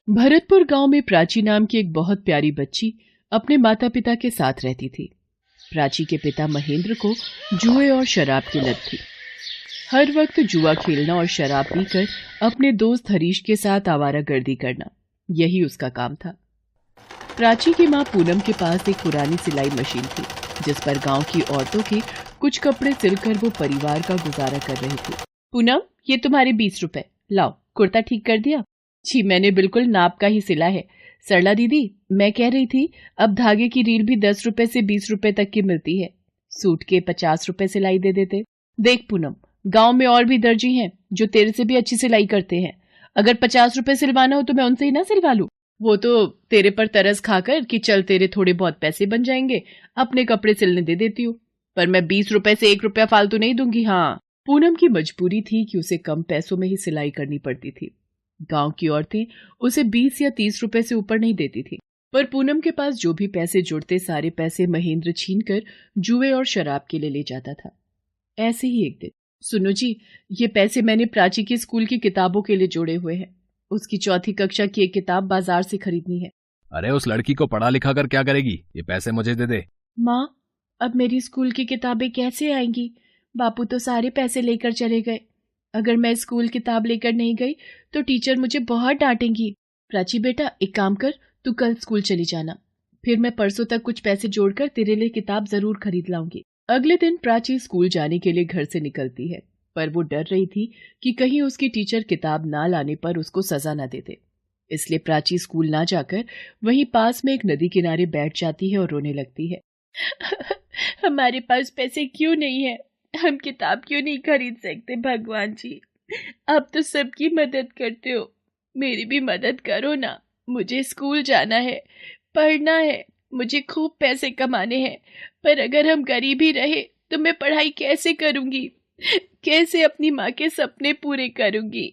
भरतपुर गांव में प्राची नाम की एक बहुत प्यारी बच्ची अपने माता पिता के साथ रहती थी। प्राची के पिता महेंद्र को जुए और शराब की लत थी। हर वक्त जुआ खेलना और शराब पीकर अपने दोस्त हरीश के साथ आवारागर्दी करना, यही उसका काम था। प्राची की मां पूनम के पास एक पुरानी सिलाई मशीन थी, जिस पर गांव की औरतों के कुछ कपड़े सिलकर वो परिवार का गुजारा कर रही थी। पूनम, ये तुम्हारे 20 रुपए, लाओ, कुर्ता ठीक कर दिया? जी, मैंने बिल्कुल नाप का ही सिला है। सरला दीदी, मैं कह रही थी अब धागे की रील भी 10 रुपए से 20 रुपए तक की मिलती है, सूट के 50 रुपए सिलाई दे देते। देख पूनम, गांव में और भी दर्जी हैं जो तेरे से भी अच्छी सिलाई करते हैं। अगर 50 रुपए सिलवाना हो तो मैं उनसे ही ना सिलवा लूं। वो तो तेरे पर तरस खाकर कि चल तेरे थोड़े बहुत पैसे बन जाएंगे, अपने कपड़े सिलने दे देती हूँ, पर मैं 20 रुपए से 1 रुपया फालतू नहीं दूंगी। हाँ, पूनम की मजबूरी थी कि उसे कम पैसों में ही सिलाई करनी पड़ती थी। गांव की औरतें उसे 20 या 30 रुपए से ऊपर नहीं देती थी, पर पूनम के पास जो भी पैसे जुड़ते सारे पैसे महेंद्र छीनकर जुए और शराब के लिए ले जाता था। ऐसे ही एक दिन, सुनो जी, ये पैसे मैंने प्राची की स्कूल की किताबों के लिए जोड़े हुए हैं। उसकी 4th कक्षा की एक किताब बाजार से खरीदनी है। अरे उस लड़की को पढ़ा लिखा कर क्या करेगी, ये पैसे मुझे दे दे। माँ, अब मेरी स्कूल की किताबें कैसे आएंगी? बापू तो सारे पैसे लेकर चले गए। अगर मैं स्कूल किताब लेकर नहीं गई तो टीचर मुझे बहुत डांटेंगी। प्राची बेटा, एक काम कर, तू कल स्कूल चली जाना, फिर मैं परसों तक कुछ पैसे जोड़कर तेरे लिए किताब जरूर खरीद लाऊंगी। अगले दिन प्राची स्कूल जाने के लिए घर से निकलती है, पर वो डर रही थी कि कहीं उसकी टीचर किताब ना लाने पर उसको सजा ना दे दे। इसलिए प्राची स्कूल ना जाकर वहीं पास में एक नदी किनारे बैठ जाती है और रोने लगती है। हमारे पास पैसे क्यों नहीं है? हम किताब क्यों नहीं खरीद सकते? भगवान जी, आप तो सबकी मदद करते हो, मेरी भी मदद करो ना। मुझे स्कूल जाना है, पढ़ना है, मुझे खूब पैसे कमाने हैं, पर अगर हम गरीब ही रहे तो मैं पढ़ाई कैसे करूंगी? कैसे अपनी माँ के सपने पूरे करूंगी?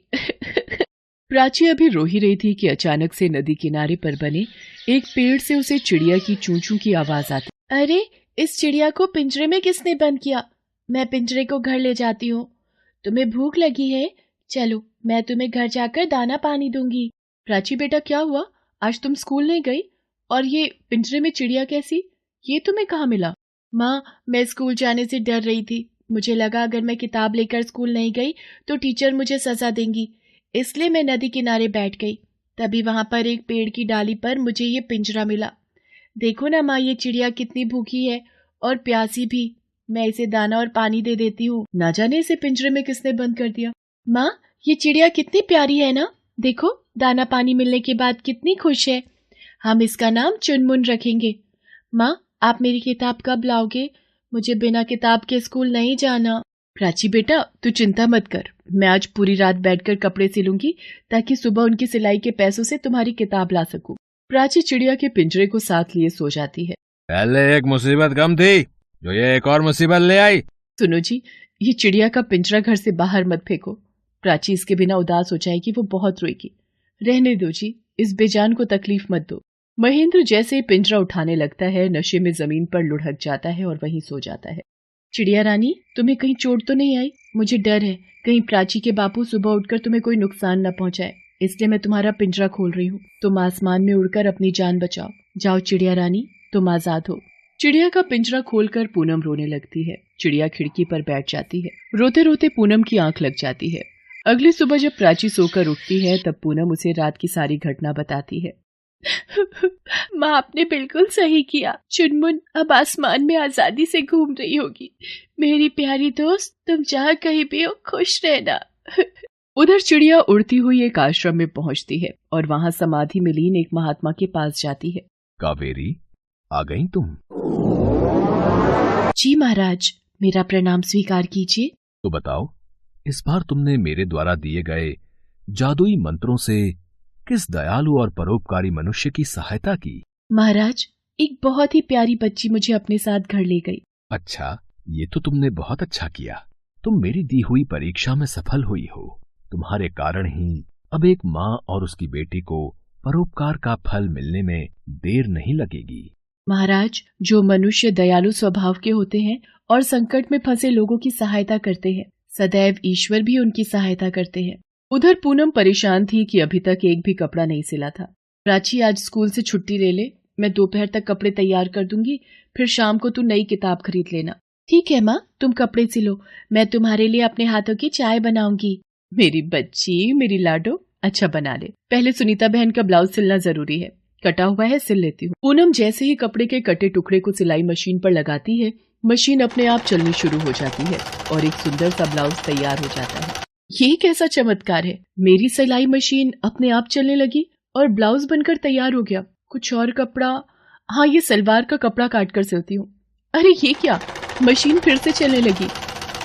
प्राची अभी रो ही रही थी कि अचानक से नदी किनारे पर बने एक पेड़ से उसे चिड़िया की चूं चूं की आवाज आती। अरे, इस चिड़िया को पिंजरे में किसने बंद किया? मैं पिंजरे को घर ले जाती हूँ। तुम्हें भूख लगी है? चलो, मैं तुम्हें घर जाकर दाना पानी दूंगी। प्राची बेटा, क्या हुआ? आज तुम स्कूल नहीं गई? और ये पिंजरे में चिड़िया कैसी? ये तुम्हें कहाँ मिला? माँ, मैं स्कूल जाने से डर रही थी। मुझे लगा अगर मैं किताब लेकर स्कूल नहीं गई तो टीचर मुझे सजा देंगी, इसलिए मैं नदी किनारे बैठ गई। तभी वहां पर एक पेड़ की डाली पर मुझे ये पिंजरा मिला। देखो ना माँ, ये चिड़िया कितनी भूखी है और प्यासी भी। मैं इसे दाना और पानी दे देती हूँ। ना जाने इसे पिंजरे में किसने बंद कर दिया। माँ, ये चिड़िया कितनी प्यारी है ना? देखो, दाना पानी मिलने के बाद कितनी खुश है। हम इसका नाम चुनमुन रखेंगे। माँ, आप मेरी किताब कब लाओगे? मुझे बिना किताब के स्कूल नहीं जाना। प्राची बेटा, तू चिंता मत कर, मैं आज पूरी रात बैठकर कपड़े सिलूंगी ताकि सुबह उनकी सिलाई के पैसों से तुम्हारी किताब ला सकूं। प्राची चिड़िया के पिंजरे को साथ लिए सो जाती है। पहले एक मुसीबत कम थी जो ये एक और मुसीबत ले आई। सुनो जी, ये चिड़िया का पिंजरा घर से बाहर मत फेंको। प्राची इसके बिना उदास हो जाएगी, वो बहुत रोएगी। रहने दो जी, इस बेजान को तकलीफ मत दो। महेंद्र जैसे पिंजरा उठाने लगता है, नशे में जमीन पर लुढ़क जाता है और वहीं सो जाता है। चिड़िया रानी, तुम्हें कहीं चोट तो नहीं आई? मुझे डर है कहीं प्राची के बापू सुबह उठकर तुम्हें कोई नुकसान न पहुंचाए, इसलिए मैं तुम्हारा पिंजरा खोल रही हूँ। तुम आसमान में उड़कर अपनी जान बचाओ। जाओ चिड़िया रानी, तुम आजाद हो। चिड़िया का पिंजरा खोलकर पूनम रोने लगती है। चिड़िया खिड़की पर बैठ जाती है। रोते रोते पूनम की आंख लग जाती है। अगली सुबह जब प्राची सोकर उठती है तब पूनम उसे रात की सारी घटना बताती है। माँ, आपने बिल्कुल सही किया। चुनमुन अब आसमान में आजादी से घूम रही होगी। मेरी प्यारी दोस्त, तुम जहाँ कहीं भी हो, खुश रहना। उधर चिड़िया उड़ती हुई एक आश्रम में पहुंचती है और वहां समाधि में लीन एक महात्मा के पास जाती है। कावेरी, आ गई तुम? जी महाराज, मेरा प्रणाम स्वीकार कीजिए। तो बताओ, इस बार तुमने मेरे द्वारा दिए गए जादुई मंत्रों से किस दयालु और परोपकारी मनुष्य की सहायता की? महाराज, एक बहुत ही प्यारी बच्ची मुझे अपने साथ घर ले गई। अच्छा, ये तो तुमने बहुत अच्छा किया। तुम मेरी दी हुई परीक्षा में सफल हुई हो। तुम्हारे कारण ही अब एक माँ और उसकी बेटी को परोपकार का फल मिलने में देर नहीं लगेगी। महाराज, जो मनुष्य दयालु स्वभाव के होते हैं और संकट में फंसे लोगों की सहायता करते हैं, सदैव ईश्वर भी उनकी सहायता करते हैं। उधर पूनम परेशान थी कि अभी तक एक भी कपड़ा नहीं सिला था। प्राची, आज स्कूल से छुट्टी ले ले, मैं दोपहर तक कपड़े तैयार कर दूंगी, फिर शाम को तू नई किताब खरीद लेना। ठीक है माँ, तुम कपड़े सिलो, मैं तुम्हारे लिए अपने हाथों की चाय बनाऊंगी। मेरी बच्ची, मेरी लाडो, अच्छा बना ले। पहले सुनीता बहन का ब्लाउज सिलना जरूरी है, कटा हुआ है, सिल लेती हूँ। पूनम जैसे ही कपड़े के कटे टुकड़े को सिलाई मशीन पर लगाती है, मशीन अपने आप चलनी शुरू हो जाती है और एक सुंदर सा ब्लाउज तैयार हो जाता है। ये कैसा चमत्कार है, मेरी सिलाई मशीन अपने आप चलने लगी और ब्लाउज बनकर तैयार हो गया। कुछ और कपड़ा, हाँ ये सलवार का कपड़ा काटकर सिलती हूँ। अरे ये क्या, मशीन फिर से चलने लगी,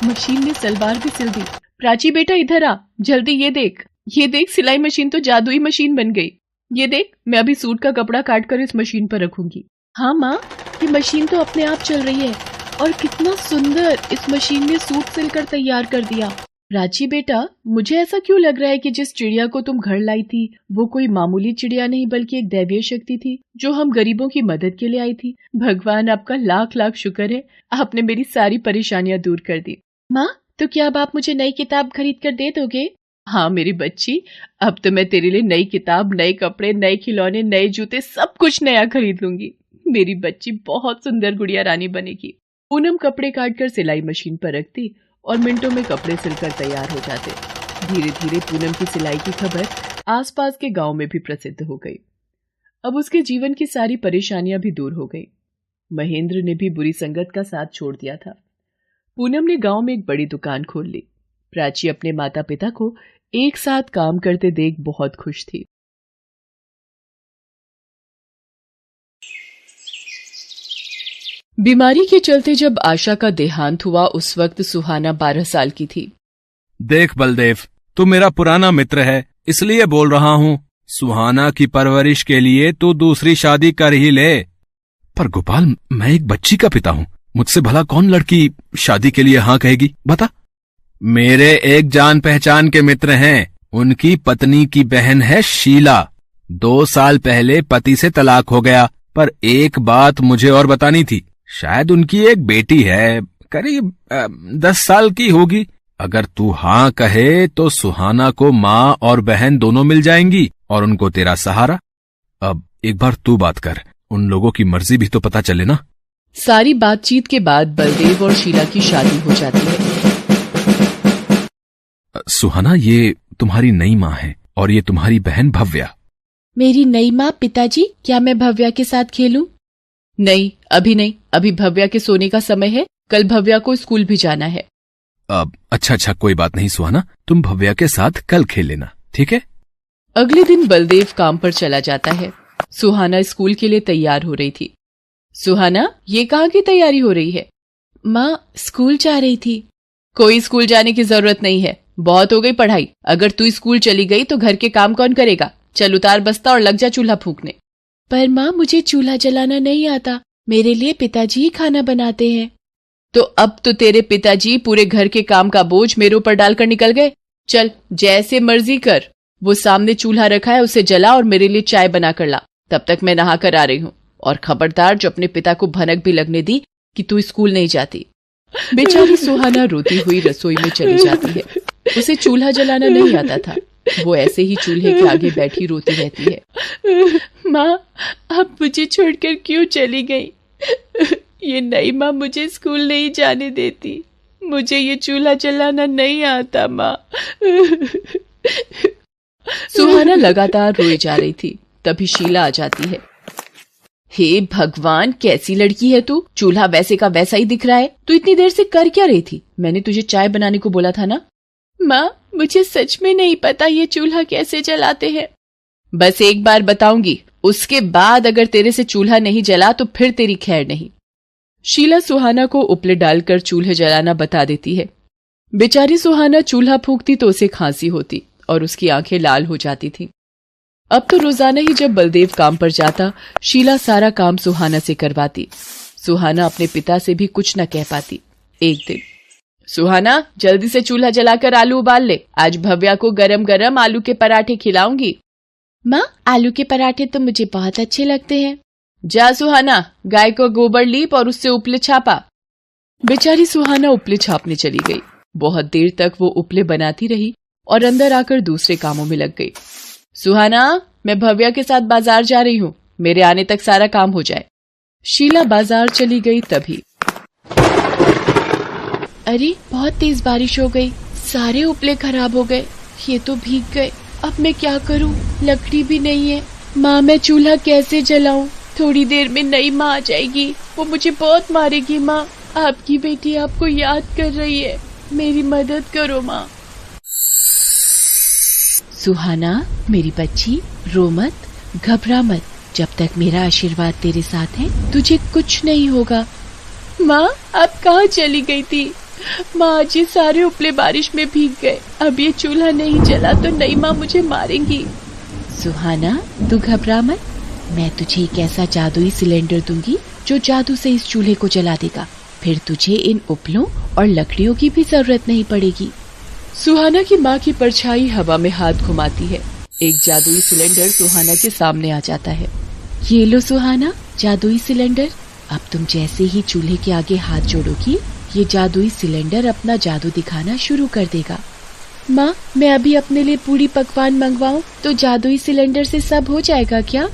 मशीन ने सलवार भी सिल दी। प्राची बेटा इधर आ, जल्दी ये देख, ये देख, सिलाई मशीन तो जादुई मशीन बन गई। ये देख, मैं अभी सूट का कपड़ा काट कर इस मशीन पर रखूंगी। हाँ माँ, ये मशीन तो अपने आप चल रही है और कितना सुंदर इस मशीन ने सूट सिलकर तैयार कर दिया। प्राची बेटा, मुझे ऐसा क्यों लग रहा है कि जिस चिड़िया को तुम घर लाई थी वो कोई मामूली चिड़िया नहीं बल्कि एक दैवीय शक्ति थी जो हम गरीबों की मदद के लिए आई थी। भगवान आपका लाख लाख शुक्र है, आपने मेरी सारी परेशानियां दूर कर दी। माँ, तो क्या अब आप मुझे नई किताब खरीद कर दे दोगे? हाँ मेरी बच्ची, अब तो मैं तेरे लिए नई किताब, नए कपड़े, नए खिलौने, नए जूते, सब कुछ नया खरीद लूंगी। मेरी बच्ची बहुत सुंदर गुड़िया रानी बनेगी। पूनम कपड़े काटकर सिलाई मशीन पर रखती और मिनटों में कपड़े सिलकर तैयार हो जाते। धीरे धीरे पूनम की सिलाई की खबर आसपास के गांव में भी प्रसिद्ध हो गई। अब उसके जीवन की सारी परेशानियां भी दूर हो गई। महेंद्र ने भी बुरी संगत का साथ छोड़ दिया था। पूनम ने गांव में एक बड़ी दुकान खोल ली। प्राची अपने माता पिता को एक साथ काम करते देख बहुत खुश थी। बीमारी के चलते जब आशा का देहांत हुआ उस वक्त सुहाना 12 साल की थी। देख बलदेव, तू मेरा पुराना मित्र है, इसलिए बोल रहा हूँ, सुहाना की परवरिश के लिए तू दूसरी शादी कर ही ले। पर गोपाल, मैं एक बच्ची का पिता हूँ, मुझसे भला कौन लड़की शादी के लिए हाँ कहेगी, बता। मेरे एक जान पहचान के मित्र हैं, उनकी पत्नी की बहन है शीला। 2 साल पहले पति से तलाक हो गया, पर एक बात मुझे और बतानी थी। शायद उनकी एक बेटी है, करीब 10 साल की होगी। अगर तू हाँ कहे तो सुहाना को माँ और बहन दोनों मिल जाएंगी और उनको तेरा सहारा। अब एक बार तू बात कर, उन लोगों की मर्जी भी तो पता चले ना। सारी बातचीत के बाद बलदेव और शीला की शादी हो जाती है। सुहाना, ये तुम्हारी नई माँ है और ये तुम्हारी बहन भव्या। मेरी नई माँ? पिताजी, क्या मैं भव्या के साथ खेलूं? नहीं, अभी नहीं, अभी भव्या के सोने का समय है, कल भव्या को स्कूल भी जाना है। अच्छा, कोई बात नहीं सुहाना, तुम भव्या के साथ कल खेल लेना, ठीक है। अगले दिन बलदेव काम पर चला जाता है। सुहाना स्कूल के लिए तैयार हो रही थी। सुहाना, ये कहाँ की तैयारी हो रही है? माँ, स्कूल जा रही थी। कोई स्कूल जाने की जरूरत नहीं है, बहुत हो गई पढ़ाई। अगर तू स्कूल चली गई तो घर के काम कौन करेगा? चल उतार बस्ता और लग जा चूल्हा फूंकने। पर माँ, मुझे चूल्हा जलाना नहीं आता, मेरे लिए पिताजी ही खाना बनाते हैं। तो अब तो तेरे पिताजी पूरे घर के काम का बोझ मेरे ऊपर डालकर निकल गए। चल, जैसे मर्जी कर, वो सामने चूल्हा रखा है उसे जला और मेरे लिए चाय बना कर ला, तब तक मैं नहा कर आ रही हूँ। और खबरदार जो अपने पिता को भनक भी लगने दी कि तू स्कूल नहीं जाती। बेचारी सुहाना रोती हुई रसोई में चली जाती है। उसे चूल्हा जलाना नहीं आता था, वो ऐसे ही चूल्हे के आगे बैठी रोती रहती है। माँ, अब मुझे छोड़कर क्यों चली गई? ये नई माँ मुझे स्कूल नहीं जाने देती, मुझे ये चूल्हा जलाना नहीं आता माँ। सुहाना लगातार रोई जा रही थी, तभी शीला आ जाती है। हे भगवान, कैसी लड़की है तू, चूल्हा वैसे का वैसा ही दिख रहा है। तू इतनी देर से कर क्या रही थी? मैंने तुझे चाय बनाने को बोला था ना। माँ, मुझे सच में नहीं पता ये चूल्हा कैसे जलाते हैं। बस एक बार बताऊंगी, उसके बाद अगर तेरे से चूल्हा नहीं जला तो फिर तेरी खैर नहीं। शीला सुहाना को उपले डालकर चूल्हे जलाना बता देती है। बेचारी सुहाना चूल्हा फूंकती तो उसे खांसी होती और उसकी आंखें लाल हो जाती थीं। अब तो रोजाना ही जब बलदेव काम पर जाता, शीला सारा काम सुहाना से करवाती। सुहाना अपने पिता से भी कुछ न कह पाती। एक दिन, सुहाना, जल्दी से चूल्हा जलाकर आलू उबाल ले, आज भव्या को गरम गरम आलू के पराठे खिलाऊंगी। माँ, आलू के पराठे तो मुझे बहुत अच्छे लगते हैं। जा सुहाना, गाय को गोबर लीप और उससे उपले छापा। बेचारी सुहाना उपले छापने चली गई। बहुत देर तक वो उपले बनाती रही और अंदर आकर दूसरे कामों में लग गई। सुहाना, मैं भव्या के साथ बाजार जा रही हूँ, मेरे आने तक सारा काम हो जाए। शीला बाजार चली गई। तभी अरे, बहुत तेज बारिश हो गई, सारे उपले खराब हो गए, ये तो भीग गए। अब मैं क्या करूँ, लकड़ी भी नहीं है। माँ, मैं चूल्हा कैसे जलाऊं? थोड़ी देर में नई माँ आ जाएगी, वो मुझे बहुत मारेगी। माँ, आपकी बेटी आपको याद कर रही है, मेरी मदद करो माँ। सुहाना, मेरी बच्ची, रो मत, घबरा मत। जब तक मेरा आशीर्वाद तेरे साथ है, तुझे कुछ नहीं होगा। माँ, आप कहाँ चली गई थी? माँ, आज ये सारे उपले बारिश में भीग गए। अब ये चूल्हा नहीं जला तो नई माँ मुझे मारेंगी। सुहाना, तू घबरा मत, मैं तुझे एक ऐसा जादुई सिलेंडर दूंगी जो जादू से इस चूल्हे को जला देगा। फिर तुझे इन उपलों और लकड़ियों की भी जरूरत नहीं पड़ेगी। सुहाना की माँ की परछाई हवा में हाथ घुमाती है। एक जादुई सिलेंडर सुहाना के सामने आ जाता है। ये लो सुहाना, जादुई सिलेंडर। अब तुम जैसे ही चूल्हे के आगे हाथ जोड़ोगी, ये जादुई सिलेंडर अपना जादू दिखाना शुरू कर देगा। माँ, मैं अभी अपने लिए पूरी पकवान मंगवाऊं तो जादुई सिलेंडर से सब हो जाएगा क्या?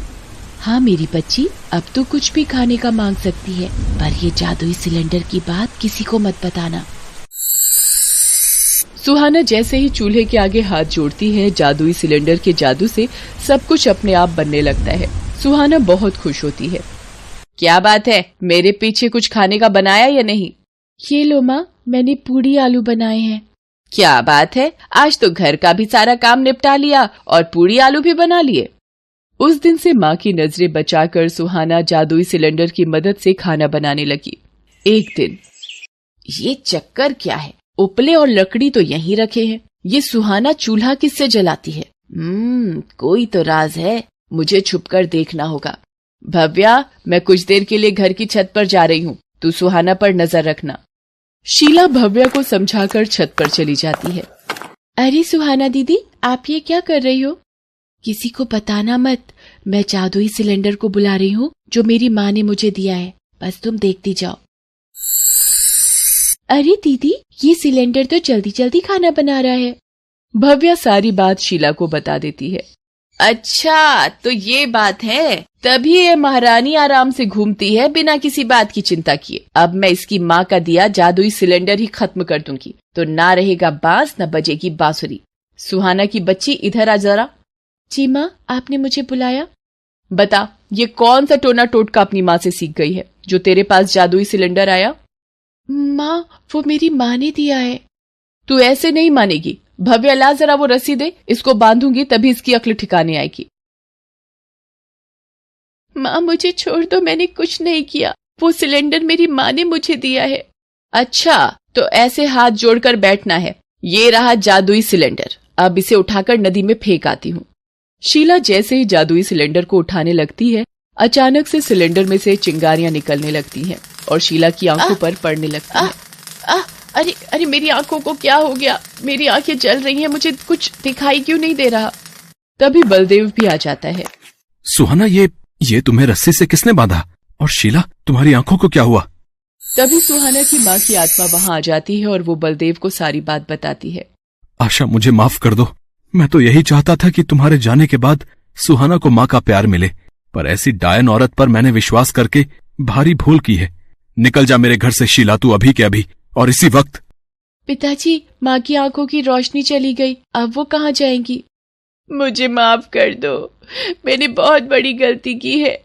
हाँ मेरी बच्ची, अब तो कुछ भी खाने का मांग सकती है, पर ये जादुई सिलेंडर की बात किसी को मत बताना। सुहाना जैसे ही चूल्हे के आगे हाथ जोड़ती है, जादुई सिलेंडर के जादू से सब कुछ अपने आप बनने लगता है। सुहाना बहुत खुश होती है। क्या बात है, मेरे पीछे कुछ खाने का बनाया या नहीं? ये लो माँ, मैंने पूरी आलू बनाए हैं। क्या बात है, आज तो घर का भी सारा काम निपटा लिया और पूरी आलू भी बना लिए। उस दिन से माँ की नजरें बचाकर सुहाना जादुई सिलेंडर की मदद से खाना बनाने लगी। एक दिन, ये चक्कर क्या है, उपले और लकड़ी तो यहीं रखे हैं, ये सुहाना चूल्हा किससे जलाती है? कोई तो राज है, मुझे छुपकर देखना होगा। भव्या, मैं कुछ देर के लिए घर की छत पर जा रही हूँ, तू सुहाना पर नजर रखना। शीला भव्या को समझाकर छत पर चली जाती है। अरे सुहाना दीदी, आप ये क्या कर रही हो? किसी को बताना मत, मैं जादुई सिलेंडर को बुला रही हूँ जो मेरी माँ ने मुझे दिया है, बस तुम देखती जाओ। अरे दीदी, ये सिलेंडर तो जल्दी जल्दी खाना बना रहा है। भव्या सारी बात शीला को बता देती है। अच्छा, तो ये बात है, तभी ये महारानी आराम से घूमती है बिना किसी बात की चिंता किए। अब मैं इसकी माँ का दिया जादुई सिलेंडर ही खत्म कर दूंगी, तो ना रहेगा बांस न बजेगी बांसुरी। सुहाना की बच्ची, इधर आ जरा। जी माँ, आपने मुझे बुलाया? बता, ये कौन सा टोना टोटका अपनी माँ से सीख गई है जो तेरे पास जादुई सिलेंडर आया? माँ, वो मेरी माँ ने दिया है। तू ऐसे नहीं मानेगी। भव्या, ला जरा वो रस्सी दे, इसको बांधूंगी तभी इसकी अक्ल ठिकाने आएगी। माँ, मुझे छोड़ दो, मैंने कुछ नहीं किया, वो सिलेंडर मेरी माँ ने मुझे दिया है। अच्छा, तो ऐसे हाथ जोड़कर बैठना है। ये रहा जादुई सिलेंडर, अब इसे उठाकर नदी में फेंक आती हूँ। शीला जैसे ही जादुई सिलेंडर को उठाने लगती है, अचानक से सिलेंडर में से चिंगारियां निकलने लगती हैं और शीला की आंखों पर पड़ने लगती हैं। अरे अरे, मेरी आंखों को क्या हो गया? मेरी आंखें जल रही हैं, मुझे कुछ दिखाई क्यों नहीं दे रहा? तभी बलदेव भी आ जाता है। सुहाना, ये तुम्हें रस्सी से किसने बांधा? और शीला, तुम्हारी आंखों को क्या हुआ? तभी सुहाना की माँ की आत्मा वहां आ जाती है और वो बलदेव को सारी बात बताती है। आशा, मुझे माफ कर दो, मैं तो यही चाहता था कि तुम्हारे जाने के बाद सुहाना को माँ का प्यार मिले, पर ऐसी डायन औरत पर मैंने विश्वास करके भारी भूल की है। निकल जा मेरे घर से शीला, तू अभी के अभी, और इसी वक्त। पिताजी, माँ की आंखों की रोशनी चली गई, अब वो कहाँ जाएंगी? मुझे माफ कर दो, मैंने बहुत बड़ी गलती की है।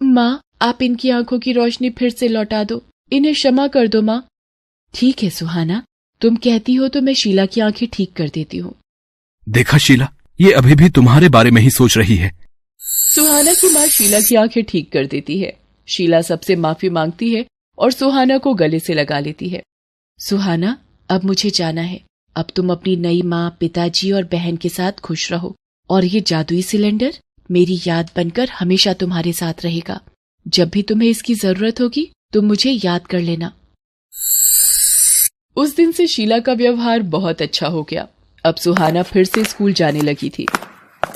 माँ, आप इनकी आंखों की रोशनी फिर से लौटा दो, इन्हें क्षमा कर दो माँ। ठीक है सुहाना, तुम कहती हो तो मैं शीला की आंखें ठीक कर देती हूँ। देखा शीला, ये अभी भी तुम्हारे बारे में ही सोच रही है। सुहाना की माँ शीला की आंखें ठीक कर देती है। शीला सबसे माफी मांगती है और सुहाना को गले से लगा लेती है। सुहाना, अब मुझे जाना है। अब तुम अपनी नई माँ, पिताजी और बहन के साथ खुश रहो, और ये जादुई सिलेंडर मेरी याद बनकर हमेशा तुम्हारे साथ रहेगा। जब भी तुम्हें इसकी जरूरत होगी तुम मुझे याद कर लेना। उस दिन से शीला का व्यवहार बहुत अच्छा हो गया। अब सुहाना फिर से स्कूल जाने लगी थी।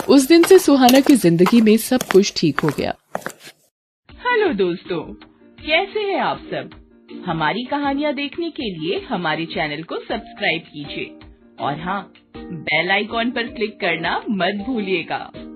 उस दिन से सुहाना की जिंदगी में सब कुछ ठीक हो गया। हेलो दोस्तों, कैसे हैं आप सब? हमारी कहानियाँ देखने के लिए हमारे चैनल को सब्सक्राइब कीजिए और हाँ, बेल आइकॉन पर क्लिक करना मत भूलिएगा।